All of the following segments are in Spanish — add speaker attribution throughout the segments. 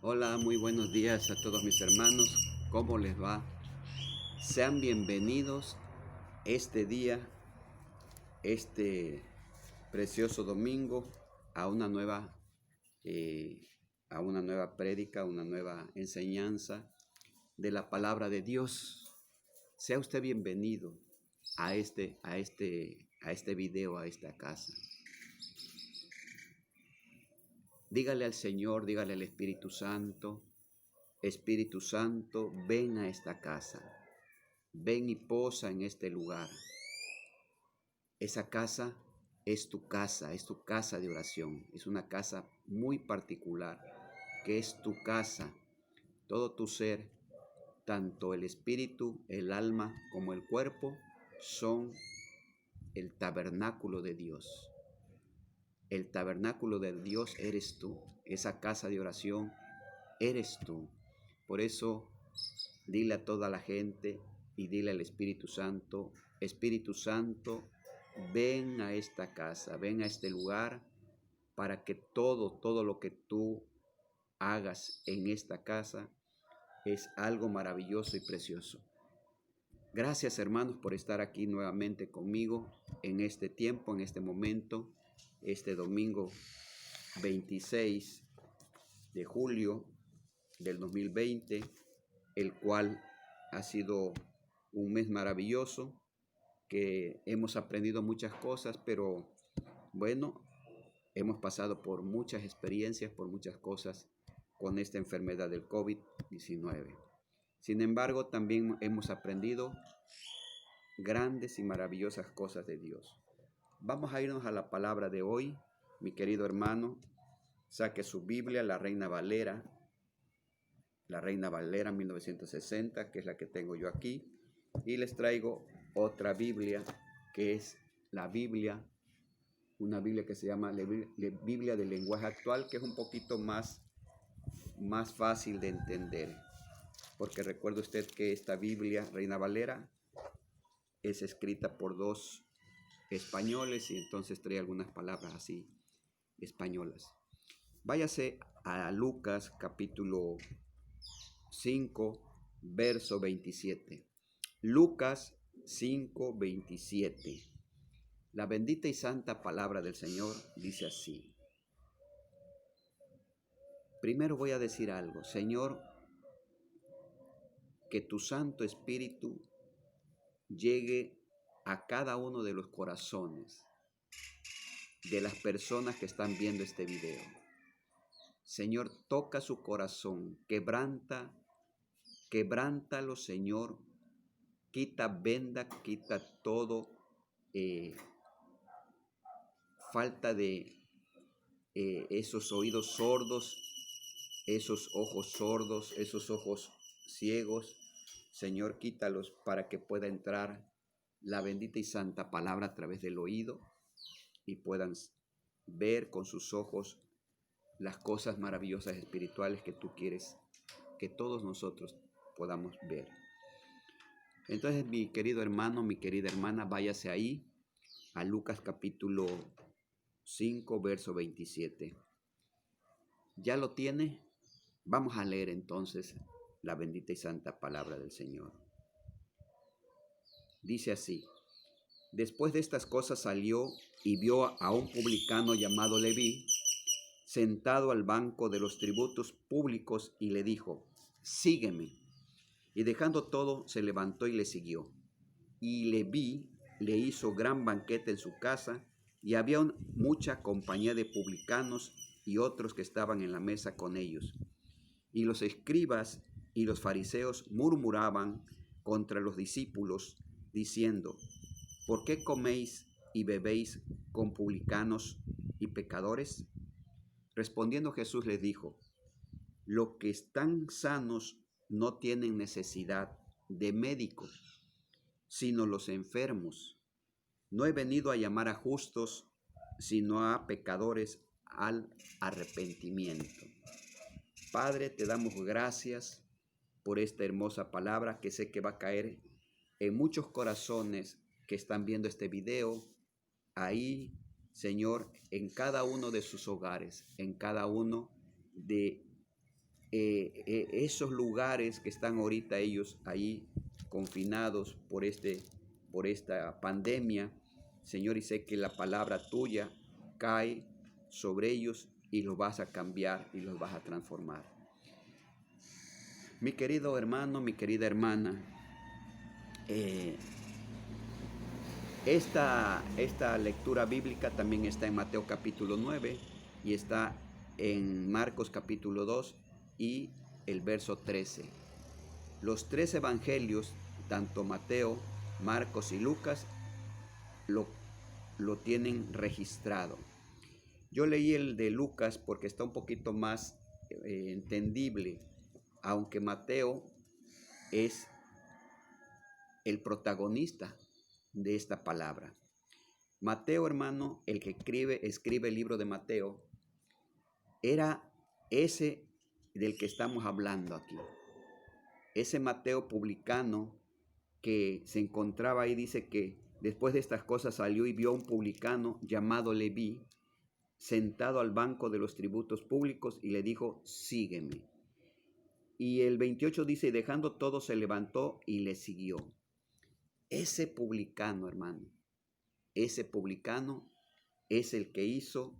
Speaker 1: Hola, muy buenos días a todos mis hermanos. ¿Cómo les va? Sean bienvenidos este día, este precioso domingo, a una nueva, eh, a una nueva prédica, una nueva enseñanza de la palabra de Dios. Sea usted bienvenido a este video, a esta casa. Dígale al Señor, dígale al Espíritu Santo, ven a esta casa. Ven y posa en este lugar. Esa casa es tu casa de oración. Es una casa muy particular, que es tu casa. Todo tu ser, tanto el espíritu, el alma como el cuerpo, son el tabernáculo de Dios. El tabernáculo de Dios eres tú. Esa casa de oración eres tú. Por eso, dile a toda la gente y dile al Espíritu Santo, ven a esta casa, ven a este lugar para que todo lo que tú hagas en esta casa es algo maravilloso y precioso. Gracias, hermanos, por estar aquí nuevamente conmigo en este tiempo, en este momento, este domingo 26 de julio del 2020, el cual ha sido un mes maravilloso, que hemos aprendido muchas cosas, pero bueno, hemos pasado por muchas experiencias, por muchas cosas con esta enfermedad del COVID-19. Sin embargo, también hemos aprendido grandes y maravillosas cosas de Dios. Vamos a irnos a la palabra de hoy. Mi querido hermano, saque su Biblia, la Reina Valera 1960, que es la que tengo yo aquí, y les traigo otra Biblia, que es la Biblia, una Biblia que se llama Biblia del lenguaje actual, que es un poquito más fácil de entender, porque recuerde usted que esta Biblia, Reina Valera, es escrita por dos españoles y entonces trae algunas palabras así españolas. Váyase a Lucas capítulo 5, verso 27. Lucas 5, 27. La bendita y santa palabra del Señor dice así. Primero voy a decir algo. Señor, que tu Santo Espíritu llegue a cada uno de los corazones de las personas que están viendo este video. Señor, toca su corazón, quebrántalo, Señor, quita venda, quita todo falta de esos oídos sordos, esos ojos sordos, esos ojos ciegos. Señor, quítalos para que pueda entrar la bendita y santa palabra a través del oído y puedan ver con sus ojos las cosas maravillosas espirituales que tú quieres que todos nosotros podamos ver. Entonces, mi querido hermano, mi querida hermana, váyase ahí a Lucas capítulo 5, verso 27. ¿Ya lo tiene? Vamos a leer entonces la bendita y santa palabra del Señor. Dice así: después de estas cosas salió y vio a un publicano llamado Leví sentado al banco de los tributos públicos y le dijo: sígueme. Y dejando todo, se levantó y le siguió. Y Leví le hizo gran banquete en su casa, y había mucha compañía de publicanos y otros que estaban en la mesa con ellos. Y los escribas y los fariseos murmuraban contra los discípulos, diciendo: ¿por qué coméis y bebéis con publicanos y pecadores? Respondiendo Jesús les dijo: los que están sanos no tienen necesidad de médico, sino los enfermos. No he venido a llamar a justos, sino a pecadores al arrepentimiento. Padre, te damos gracias por esta hermosa palabra que sé que va a caer en muchos corazones que están viendo este video. Ahí, Señor, en cada uno de sus hogares, en cada uno de esos lugares que están ahorita ellos ahí confinados por esta pandemia, Señor, y sé que la palabra tuya cae sobre ellos y los vas a cambiar y los vas a transformar. Mi querido hermano, mi querida hermana, esta lectura bíblica también está en Mateo capítulo 9 y está en Marcos capítulo 2 y el verso 13. Los tres evangelios, tanto Mateo, Marcos y Lucas, lo tienen registrado. Yo leí el de Lucas porque está un poquito más entendible, aunque Mateo es el protagonista de esta palabra. Mateo, hermano, el que escribe el libro de Mateo, era ese del que estamos hablando aquí. Ese Mateo publicano que se encontraba ahí, dice que después de estas cosas salió y vio a un publicano llamado Leví sentado al banco de los tributos públicos y le dijo, sígueme. Y el 28 dice, y dejando todo se levantó y le siguió. Ese publicano, hermano, ese publicano es el que hizo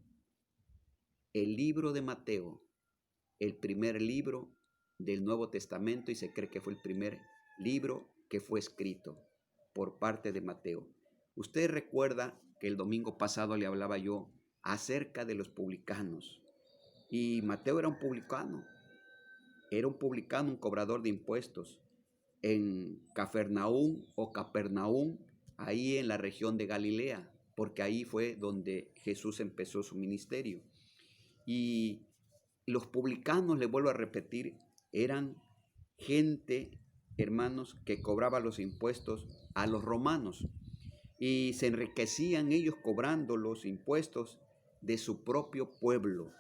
Speaker 1: el libro de Mateo, el primer libro del Nuevo Testamento, y se cree que fue el primer libro que fue escrito por parte de Mateo. Usted recuerda que el domingo pasado le hablaba yo acerca de los publicanos, y Mateo era un publicano, un cobrador de impuestos en Cafarnaúm o Capernaúm, ahí en la región de Galilea, porque ahí fue donde Jesús empezó su ministerio. Y los publicanos, le vuelvo a repetir, eran gente, hermanos, que cobraba los impuestos a los romanos y se enriquecían ellos cobrando los impuestos de su propio pueblo.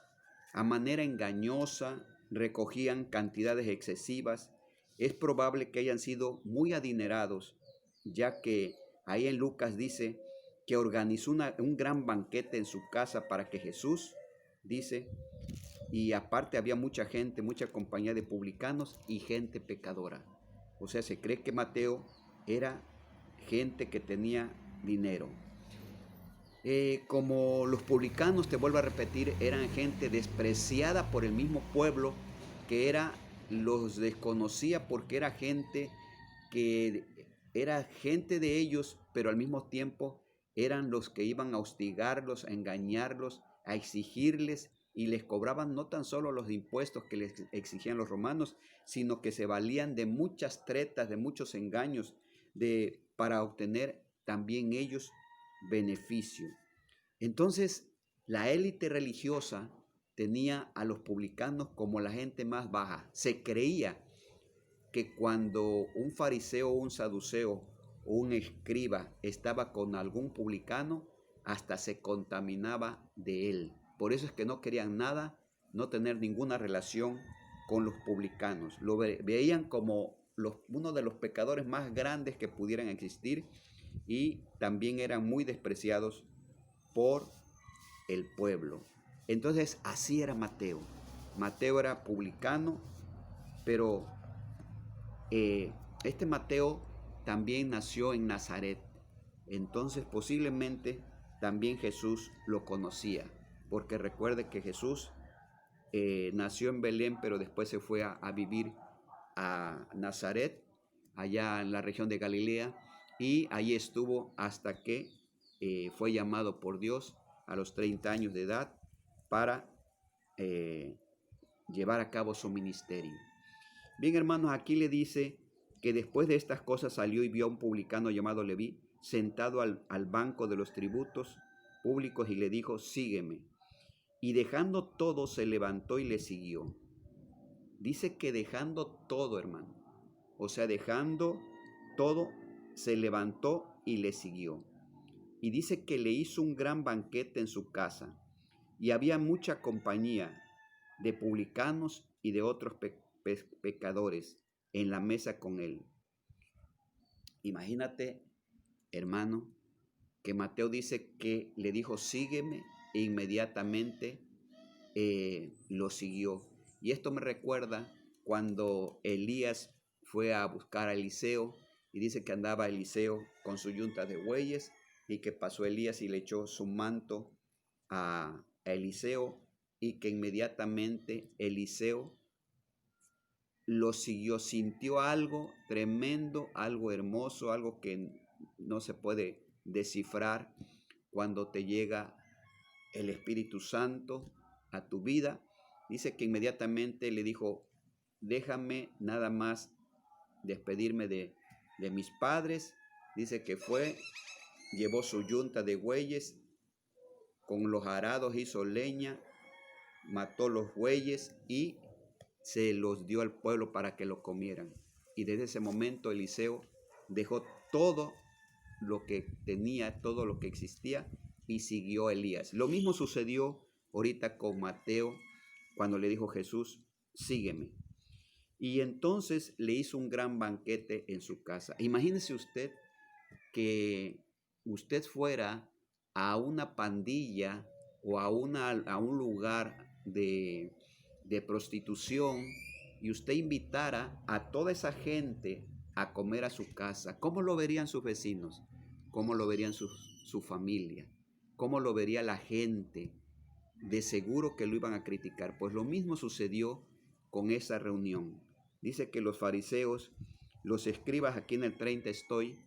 Speaker 1: A manera engañosa, recogían cantidades excesivas. Es probable que hayan sido muy adinerados, ya que ahí en Lucas dice que organizó un gran banquete en su casa para que Jesús, dice, y aparte había mucha gente, mucha compañía de publicanos y gente pecadora. O sea, se cree que Mateo era gente que tenía dinero. Como los publicanos, te vuelvo a repetir, eran gente despreciada por el mismo pueblo, que los desconocía porque era gente de ellos, pero al mismo tiempo eran los que iban a hostigarlos, a engañarlos, a exigirles, y les cobraban no tan solo los impuestos que les exigían los romanos, sino que se valían de muchas tretas, de muchos engaños, para obtener también ellos beneficio. Entonces, la élite religiosa tenía a los publicanos como la gente más baja. Se creía que cuando un fariseo, un saduceo o un escriba estaba con algún publicano, hasta se contaminaba de él. Por eso es que no querían nada, no tener ninguna relación con los publicanos. Lo veían como uno de los pecadores más grandes que pudieran existir, y también eran muy despreciados por el pueblo. Entonces así era Mateo. Mateo era publicano, pero este Mateo también nació en Nazaret. Entonces posiblemente también Jesús lo conocía, porque recuerde que Jesús nació en Belén, pero después se fue a vivir a Nazaret, allá en la región de Galilea, y ahí estuvo hasta que fue llamado por Dios a los 30 años de edad para llevar a cabo su ministerio. Bien, hermanos, aquí le dice que después de estas cosas salió y vio a un publicano llamado Leví sentado al banco de los tributos públicos y le dijo, sígueme. Y dejando todo se levantó y le siguió. Dice que dejando todo, hermano. O sea, dejando todo, se levantó y le siguió. Y dice que le hizo un gran banquete en su casa. Y había mucha compañía de publicanos y de otros pecadores en la mesa con él. Imagínate, hermano, que Mateo dice que le dijo, sígueme, e inmediatamente lo siguió. Y esto me recuerda cuando Elías fue a buscar a Eliseo y dice que andaba Eliseo con su yunta de bueyes y que pasó Elías y le echó su manto a Eliseo y que inmediatamente Eliseo lo siguió, sintió algo tremendo, algo hermoso, algo que no se puede descifrar cuando te llega el Espíritu Santo a tu vida. Dice que inmediatamente le dijo, déjame nada más despedirme de mis padres. Dice que fue, llevó su yunta de bueyes, con los arados hizo leña, mató los bueyes y se los dio al pueblo para que lo comieran. Y desde ese momento Eliseo dejó todo lo que tenía, todo lo que existía y siguió a Elías. Lo mismo sucedió ahorita con Mateo cuando le dijo Jesús, sígueme. Y entonces le hizo un gran banquete en su casa. Imagínese usted que usted fuera a una pandilla o a un lugar de prostitución y usted invitara a toda esa gente a comer a su casa. ¿Cómo lo verían sus vecinos? ¿Cómo lo verían su familia? ¿Cómo lo vería la gente? De seguro que lo iban a criticar. Pues lo mismo sucedió con esa reunión. Dice que los fariseos, los escribas, aquí en el 30 estoy,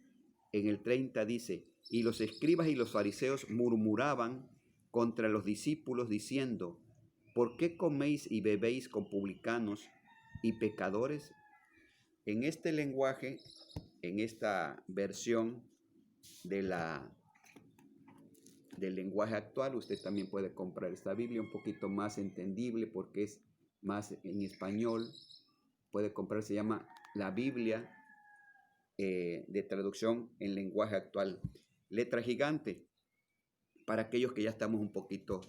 Speaker 1: en el 30 dice, y los escribas y los fariseos murmuraban contra los discípulos diciendo, ¿por qué coméis y bebéis con publicanos y pecadores? En este lenguaje, en esta versión del lenguaje actual, usted también puede comprar esta Biblia un poquito más entendible porque es más en español. Puede comprar, se llama la Biblia de traducción en lenguaje actual. Letra gigante, para aquellos que ya estamos un poquito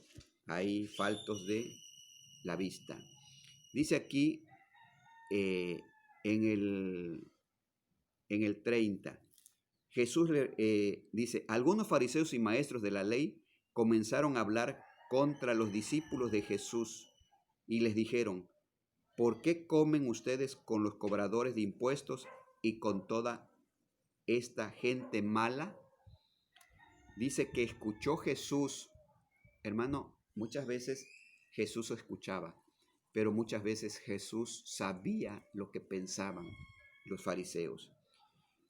Speaker 1: ahí faltos de la vista. Dice aquí en el 30, Jesús dice, algunos fariseos y maestros de la ley comenzaron a hablar contra los discípulos de Jesús y les dijeron, ¿por qué comen ustedes con los cobradores de impuestos y con toda esta gente mala? Dice que escuchó Jesús, hermano, muchas veces Jesús escuchaba, pero muchas veces Jesús sabía lo que pensaban los fariseos.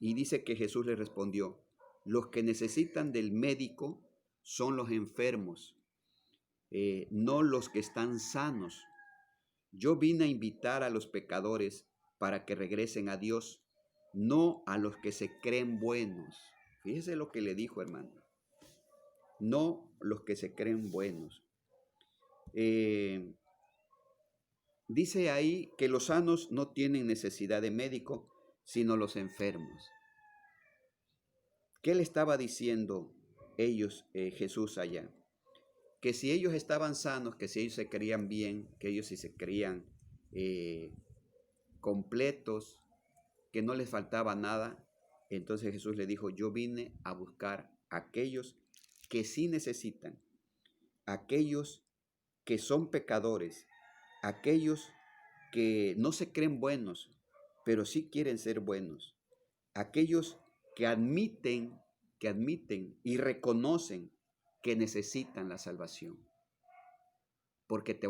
Speaker 1: Y dice que Jesús les respondió, los que necesitan del médico son los enfermos, no los que están sanos. Yo vine a invitar a los pecadores para que regresen a Dios, no a los que se creen buenos. Fíjese lo que le dijo, hermano. No los que se creen buenos. Dice ahí que los sanos no tienen necesidad de médico, sino los enfermos. ¿Qué le estaba diciendo Jesús allá? Que si ellos estaban sanos, que si ellos se creían bien, que ellos si se creían completos, que no les faltaba nada, entonces Jesús le dijo, yo vine a buscar a aquellos que sí necesitan, aquellos que son pecadores, aquellos que no se creen buenos, pero sí quieren ser buenos, aquellos que admiten y reconocen que necesitan la salvación. Porque te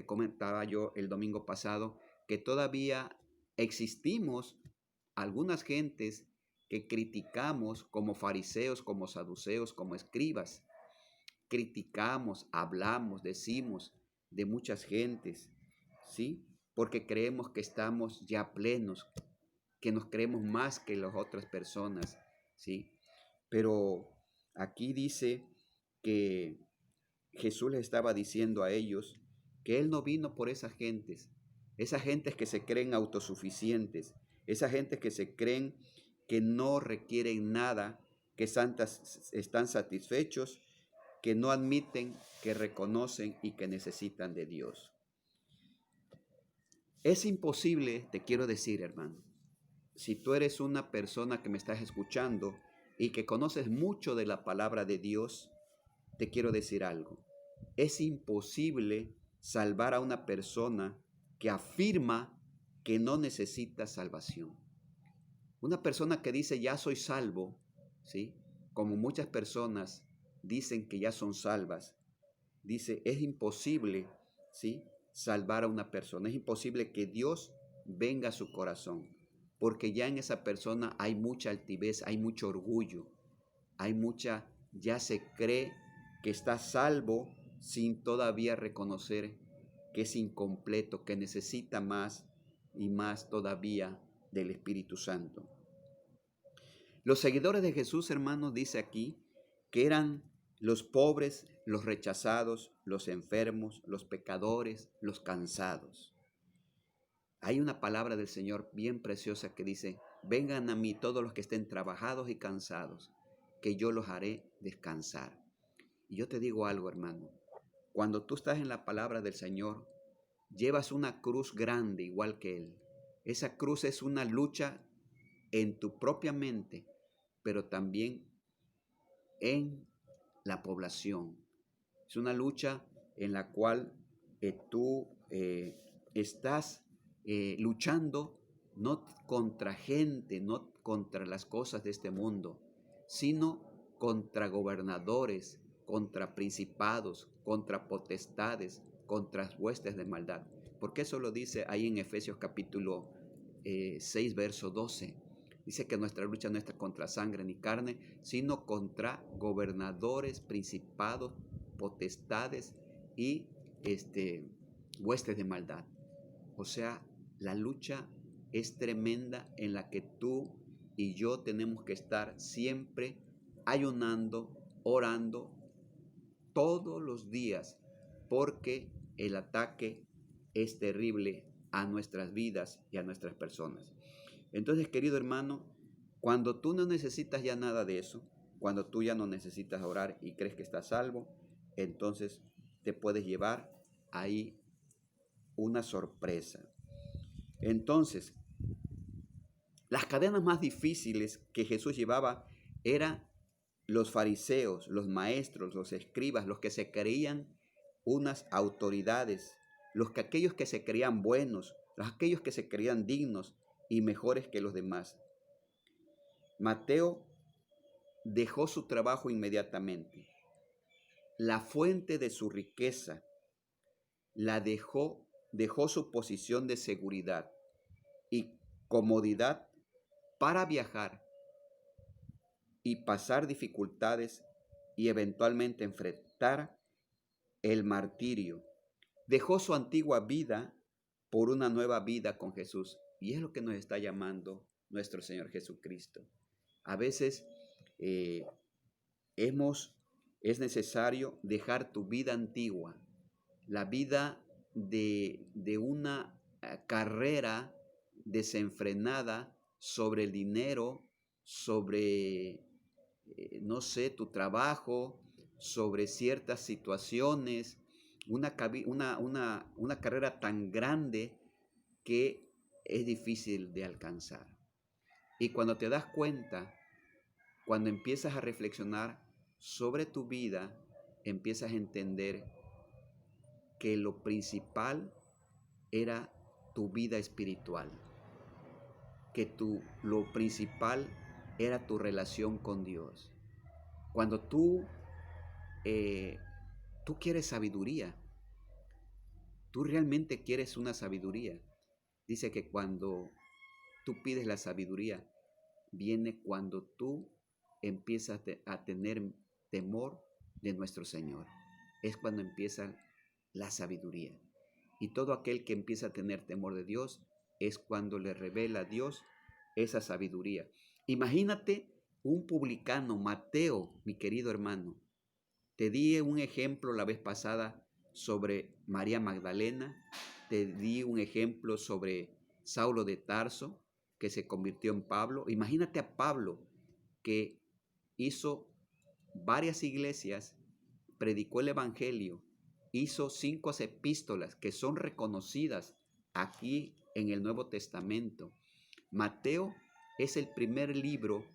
Speaker 1: comentaba yo el domingo pasado, que todavía existimos algunas gentes que criticamos como fariseos, como saduceos, como escribas. Criticamos, hablamos, decimos de muchas gentes, ¿sí? Porque creemos que estamos ya plenos, que nos creemos más que las otras personas, ¿sí? Pero aquí dice que Jesús les estaba diciendo a ellos que Él no vino por esas gentes que se creen autosuficientes, esas gentes que se creen que no requieren nada, que están satisfechos, que no admiten, que reconocen y que necesitan de Dios. Es imposible, te quiero decir, hermano, si tú eres una persona que me estás escuchando y que conoces mucho de la palabra de Dios, te quiero decir algo. Es imposible salvar a una persona que afirma que no necesita salvación. Una persona que dice ya soy salvo, ¿sí? Como muchas personas dicen que ya son salvas, dice es imposible, ¿sí? Salvar a una persona. Es imposible que Dios venga a su corazón, porque ya en esa persona hay mucha altivez, hay mucho orgullo, ya se cree que está salvo sin todavía reconocer que es incompleto, que necesita más y más todavía del Espíritu Santo. Los seguidores de Jesús, hermanos, dice aquí que eran los pobres, los rechazados, los enfermos, los pecadores, los cansados. Hay una palabra del Señor bien preciosa que dice, vengan a mí todos los que estén trabajados y cansados, que yo los haré descansar. Y yo te digo algo, hermano, cuando tú estás en la palabra del Señor, llevas una cruz grande igual que Él. Esa cruz es una lucha en tu propia mente, pero también en la población. Es una lucha en la cual tú estás luchando no contra gente, no contra las cosas de este mundo, sino contra gobernadores, contra principados, contra potestades, contra huestes de maldad. Porque eso lo dice ahí en Efesios capítulo 6, verso 12. Dice que nuestra lucha no está contra sangre ni carne, sino contra gobernadores, principados, potestades y huestes de maldad. O sea, la lucha es tremenda en la que tú y yo tenemos que estar siempre ayunando, orando todos los días, porque el ataque es terrible a nuestras vidas y a nuestras personas. Entonces, querido hermano, cuando tú no necesitas ya nada de eso, cuando tú ya no necesitas orar y crees que estás salvo, entonces te puedes llevar ahí una sorpresa. Entonces, las cadenas más difíciles que Jesús llevaba eran los fariseos, los maestros, los escribas, los que se creían unas autoridades, aquellos que se creían buenos, aquellos que se creían dignos y mejores que los demás. Mateo dejó su trabajo inmediatamente. La fuente de su riqueza la dejó su posición de seguridad y comodidad para viajar y pasar dificultades y eventualmente enfrentar el martirio. Dejó su antigua vida por una nueva vida con Jesús. Y es lo que nos está llamando nuestro Señor Jesucristo. A veces es necesario dejar tu vida antigua, la vida de una carrera desenfrenada sobre el dinero, sobre, no sé, tu trabajo, sobre ciertas situaciones, una carrera tan grande que es difícil de alcanzar. Y cuando te das cuenta, cuando empiezas a reflexionar sobre tu vida, empiezas a entender que lo principal era tu vida espiritual, que lo principal era tu relación con Dios. Cuando tú quieres sabiduría, tú realmente quieres una sabiduría. Dice que cuando tú pides la sabiduría, viene cuando tú empiezas a tener temor de nuestro Señor. Es cuando empieza la sabiduría. Y todo aquel que empieza a tener temor de Dios es cuando le revela a Dios esa sabiduría. Imagínate un publicano, Mateo, mi querido hermano. Te di un ejemplo la vez pasada sobre María Magdalena. Te di un ejemplo sobre Saulo de Tarso, que se convirtió en Pablo. Imagínate a Pablo, que hizo varias iglesias, predicó el evangelio, hizo 5 epístolas que son reconocidas aquí en el Nuevo Testamento. Mateo es el primer libro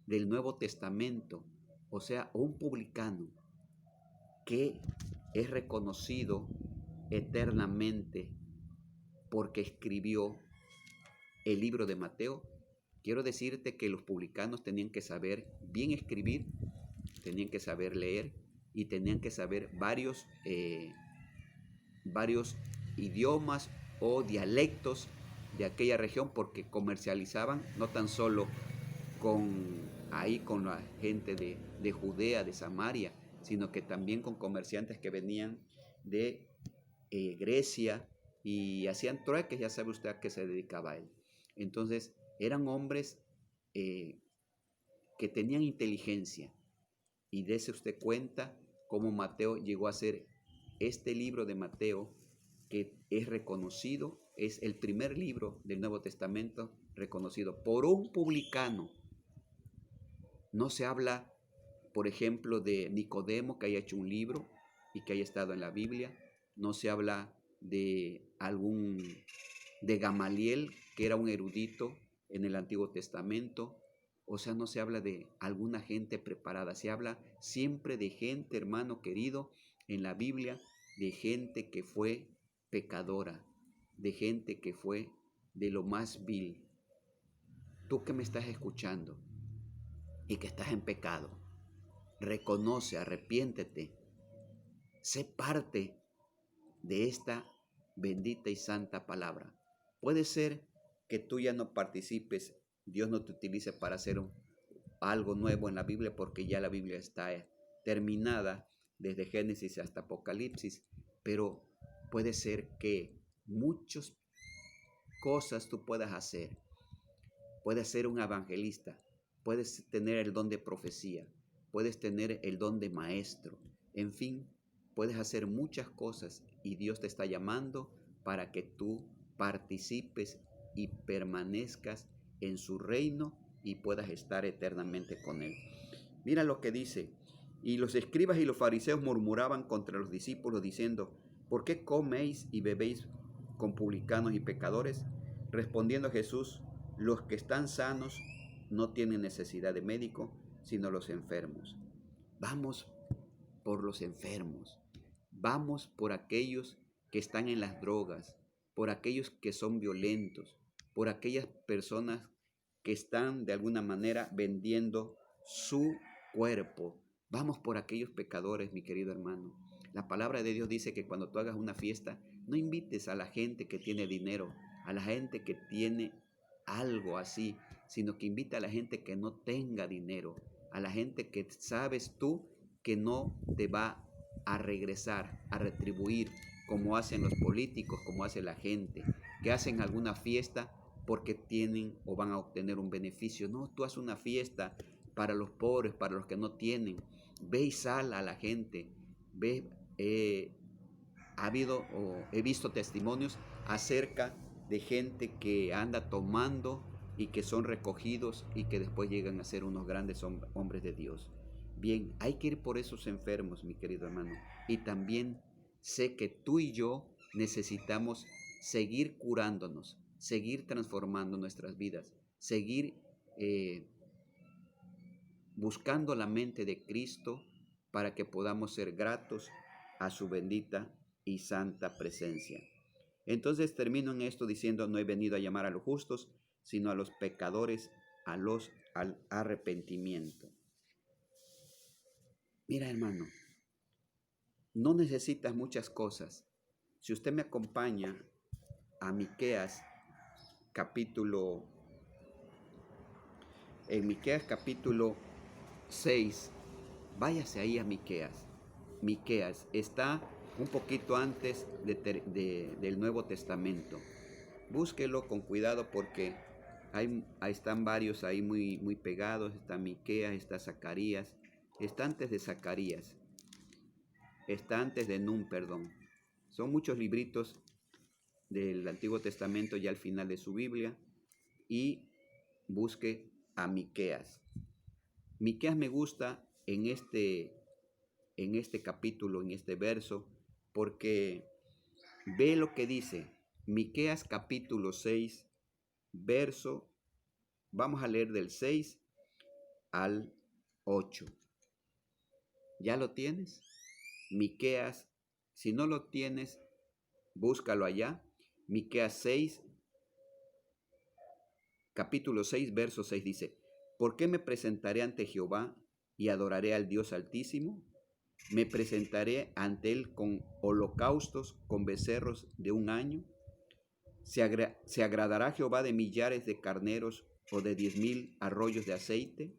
Speaker 1: del Nuevo Testamento, o sea, un publicano que es reconocido eternamente porque escribió el libro de Mateo? Quiero decirte que los publicanos tenían que saber bien escribir, tenían que saber leer y tenían que saber varios idiomas o dialectos de aquella región, porque comercializaban no tan solo con la gente de Judea, de Samaria, sino que también con comerciantes que venían de Grecia y hacían trueques. Ya sabe usted a qué se dedicaba él. Entonces eran hombres que tenían inteligencia, y dése usted cuenta cómo Mateo llegó a ser este libro de Mateo, que es reconocido, es el primer libro del Nuevo Testamento reconocido por un publicano. No se habla, por ejemplo, de Nicodemo, que haya hecho un libro y que haya estado en la Biblia. No se habla de de Gamaliel, que era un erudito en el Antiguo Testamento. O sea, no se habla de alguna gente preparada, se habla siempre de gente, hermano querido, en la Biblia, de gente que fue pecadora, de gente que fue de lo más vil. Tú que me estás escuchando y que estás en pecado, reconoce, arrepiéntete, sé parte de esta bendita y santa palabra. Puede ser que tú ya no participes, Dios no te utilice para hacer algo nuevo en la Biblia, porque ya la Biblia está terminada desde Génesis hasta Apocalipsis, pero puede ser que muchas cosas tú puedas hacer. Puedes ser un evangelista, puedes tener el don de profecía, puedes tener el don de maestro, en fin, puedes hacer muchas cosas, y Dios te está llamando para que tú participes y permanezcas en su reino y puedas estar eternamente con él. Mira lo que dice: y los escribas y los fariseos murmuraban contra los discípulos diciendo: ¿por qué coméis y bebéis con publicanos y pecadores? Respondiendo Jesús: los que están sanos no tienen necesidad de médico, sino los enfermos. Vamos por los enfermos, vamos por aquellos que están en las drogas, por aquellos que son violentos, por aquellas personas que están de alguna manera vendiendo su cuerpo. Vamos por aquellos pecadores, mi querido hermano. La palabra de Dios dice que cuando tú hagas una fiesta, no invites a la gente que tiene dinero, a la gente que tiene algo así, sino que invita a la gente que no tenga dinero, a la gente que sabes tú que no te va a regresar, a retribuir, como hacen los políticos, como hace la gente, que hacen alguna fiesta porque tienen o van a obtener un beneficio. No, tú haces una fiesta para los pobres, para los que no tienen. Ve y sal a la gente. Ve, he visto testimonios acerca de gente que anda tomando y que son recogidos y que después llegan a ser unos grandes hombres de Dios. Bien, hay que ir por esos enfermos, mi querido hermano. Y también sé que tú y yo necesitamos seguir curándonos, seguir transformando nuestras vidas, seguir buscando la mente de Cristo para que podamos ser gratos a su bendita y santa presencia. Entonces termino en esto diciendo: no he venido a llamar a los justos, sino a los pecadores, al arrepentimiento. Mira, hermano, no necesitas muchas cosas. Si usted me acompaña a Miqueas capítulo 6, váyase ahí a Miqueas. Miqueas está un poquito antes del Nuevo Testamento. Búsquelo con cuidado porque ahí están varios ahí muy pegados. Está Miqueas, está Zacarías, está antes de Zacarías, está antes de Nun, perdón. Son muchos libritos del Antiguo Testamento ya al final de su Biblia, y busque a Miqueas. Miqueas me gusta en este capítulo, en este verso, porque ve lo que dice. Miqueas capítulo 6, verso, vamos a leer del 6 al 8. ¿Ya lo tienes? Miqueas, si no lo tienes, Búscalo allá. Miqueas 6, capítulo 6, verso 6 dice, ¿por qué me presentaré ante Jehová y adoraré al Dios Altísimo? Me presentaré ante él con holocaustos, con becerros de un año. ¿Se agradará Jehová de millares de carneros o de 10,000 arroyos de aceite?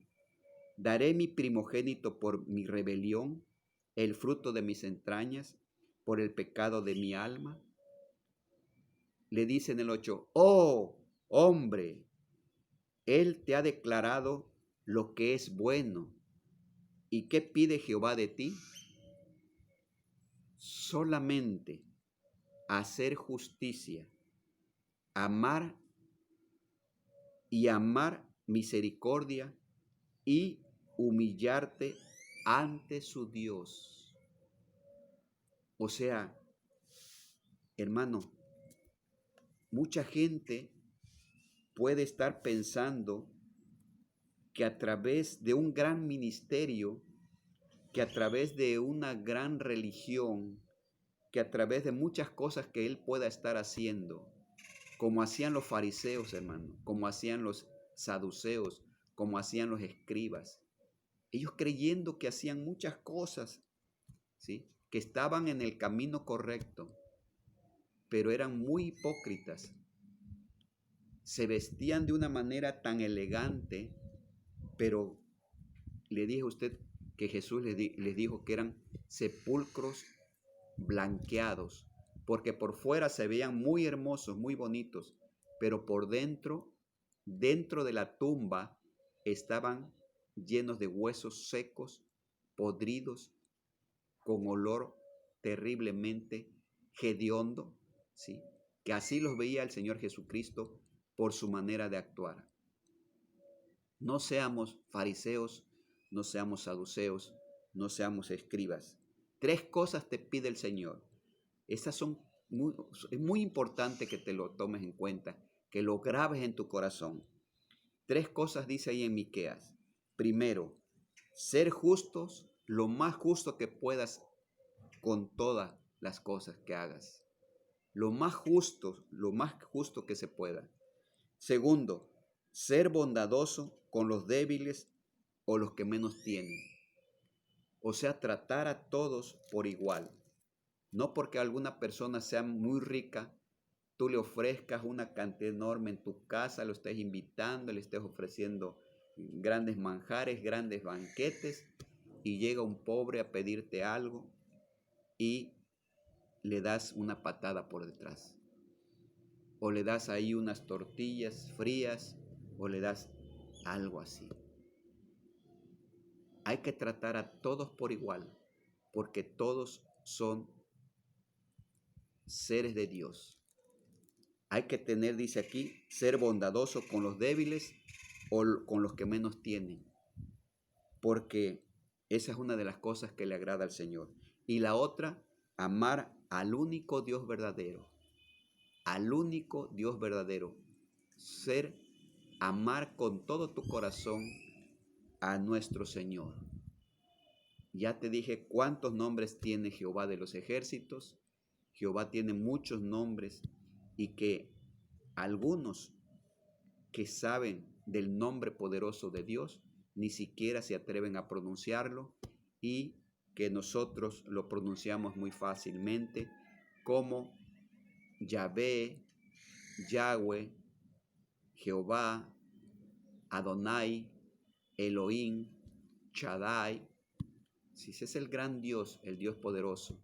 Speaker 1: ¿Daré mi primogénito por mi rebelión, el fruto de mis entrañas, por el pecado de mi alma? Le dice en el 8, oh hombre, él te ha declarado lo que es bueno. ¿Y qué pide Jehová de ti? Solamente hacer justicia, amar y amar misericordia y humillarte ante su Dios. O sea, hermano, mucha gente puede estar pensando que a través de un gran ministerio, que a través de una gran religión, que a través de muchas cosas que él pueda estar haciendo, como hacían los fariseos, hermano, como hacían los saduceos, como hacían los escribas, ellos creyendo que hacían muchas cosas, ¿sí?, que estaban en el camino correcto, pero eran muy hipócritas. Se vestían de una manera tan elegante, pero le dije a usted que Jesús les dijo que eran sepulcros blanqueados, porque por fuera se veían muy hermosos, muy bonitos, pero por dentro, dentro de la tumba, estaban llenos de huesos secos, podridos, con olor terriblemente hediondo, ¿sí?, que así los veía el Señor Jesucristo por su manera de actuar. No seamos fariseos, no seamos saduceos, no seamos escribas. 3 cosas te pide el Señor. Esas es muy importante que te lo tomes en cuenta, que lo grabes en tu corazón. 3 cosas dice ahí en Miqueas. Primero, ser justos, lo más justo que puedas con todas las cosas que hagas. Lo más justo que se pueda. Segundo, ser bondadoso con los débiles o los que menos tienen. O sea, tratar a todos por igual. No porque alguna persona sea muy rica, tú le ofrezcas una cantidad enorme en tu casa, lo estés invitando, le estés ofreciendo grandes manjares, grandes banquetes, y llega un pobre a pedirte algo y le das una patada por detrás. O le das ahí unas tortillas frías, o le das algo así. Hay que tratar a todos por igual, porque todos son seres de Dios. Hay que tener, dice aquí, ser bondadoso con los débiles o con los que menos tienen, porque esa es una de las cosas que le agrada al Señor. Y la otra, amar al único Dios verdadero, al único Dios verdadero. Amar con todo tu corazón a nuestro Señor. Ya te dije cuántos nombres tiene Jehová de los ejércitos. Jehová tiene muchos nombres y que algunos que saben del nombre poderoso de Dios ni siquiera se atreven a pronunciarlo, y que nosotros lo pronunciamos muy fácilmente como Yahvé, Yahweh, Jehová, Adonai, Elohim, Shaddai. Si ese es el gran Dios, el Dios poderoso.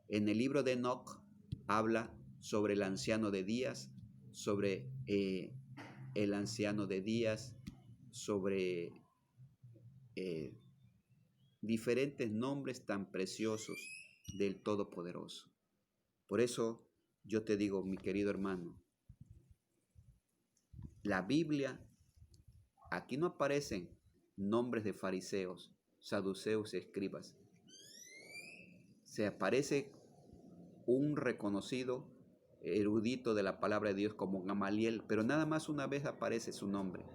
Speaker 1: En el libro de Enoc habla sobre el anciano de días, sobre el anciano de días, sobre diferentes nombres tan preciosos del Todopoderoso. Por eso yo te digo, mi querido hermano, la Biblia, aquí no aparecen nombres de fariseos, saduceos y escribas. Se aparece un reconocido erudito de la palabra de Dios como Gamaliel, pero nada más una vez aparece su nombre.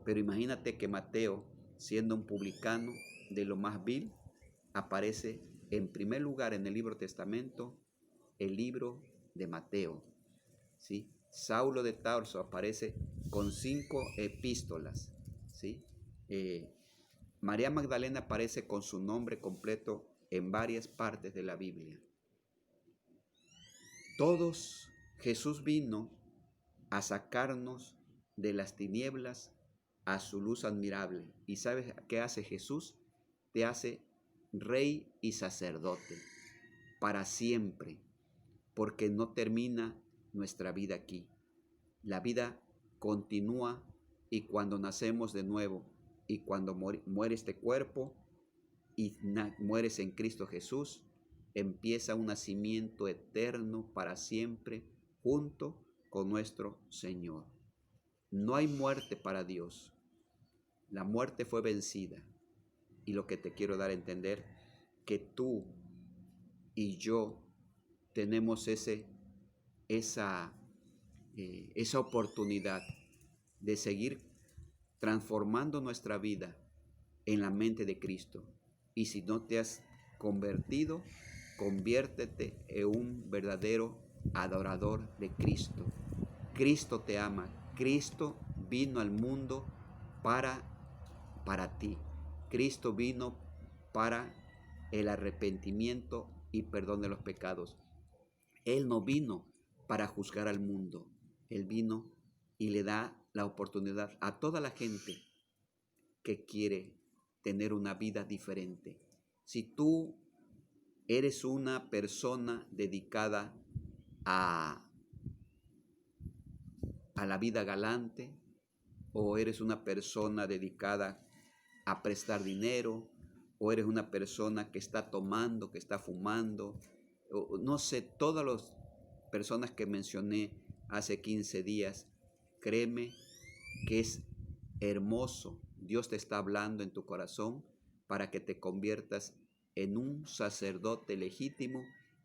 Speaker 1: Pero imagínate que Mateo, siendo un publicano de lo más vil, aparece en primer lugar en el Libro Testamento el libro de Mateo, ¿sí? Saulo de Tarso aparece con 5 epístolas, ¿sí? María Magdalena aparece con su nombre completo en varias partes de la Biblia. Todos, Jesús vino a sacarnos de las tinieblas a su luz admirable. ¿Y sabes qué hace Jesús? Te hace rey y sacerdote para siempre, porque no termina nuestra vida aquí. La vida continúa, y cuando nacemos de nuevo y cuando muere este cuerpo y mueres en Cristo Jesús, empieza un nacimiento eterno para siempre junto con nuestro Señor. No hay muerte para Dios. La muerte fue vencida. Y lo que te quiero dar a entender, que tú y yo tenemos esa oportunidad de seguir transformando nuestra vida en la mente de Cristo. Y si no te has convertido, conviértete en un verdadero adorador de Cristo. Cristo te ama. Cristo vino al mundo para ti. Cristo vino para el arrepentimiento y perdón de los pecados. Él no vino para juzgar al mundo. Él vino y le da la oportunidad a toda la gente que quiere tener una vida diferente. Si tú eres una persona dedicada a la vida galante, o eres una persona dedicada a prestar dinero, o eres una persona que está tomando, que está fumando, o no sé, todas las personas que mencioné hace 15 días, créeme que es hermoso. Dios te está hablando en tu corazón para que te conviertas en un sacerdote legítimo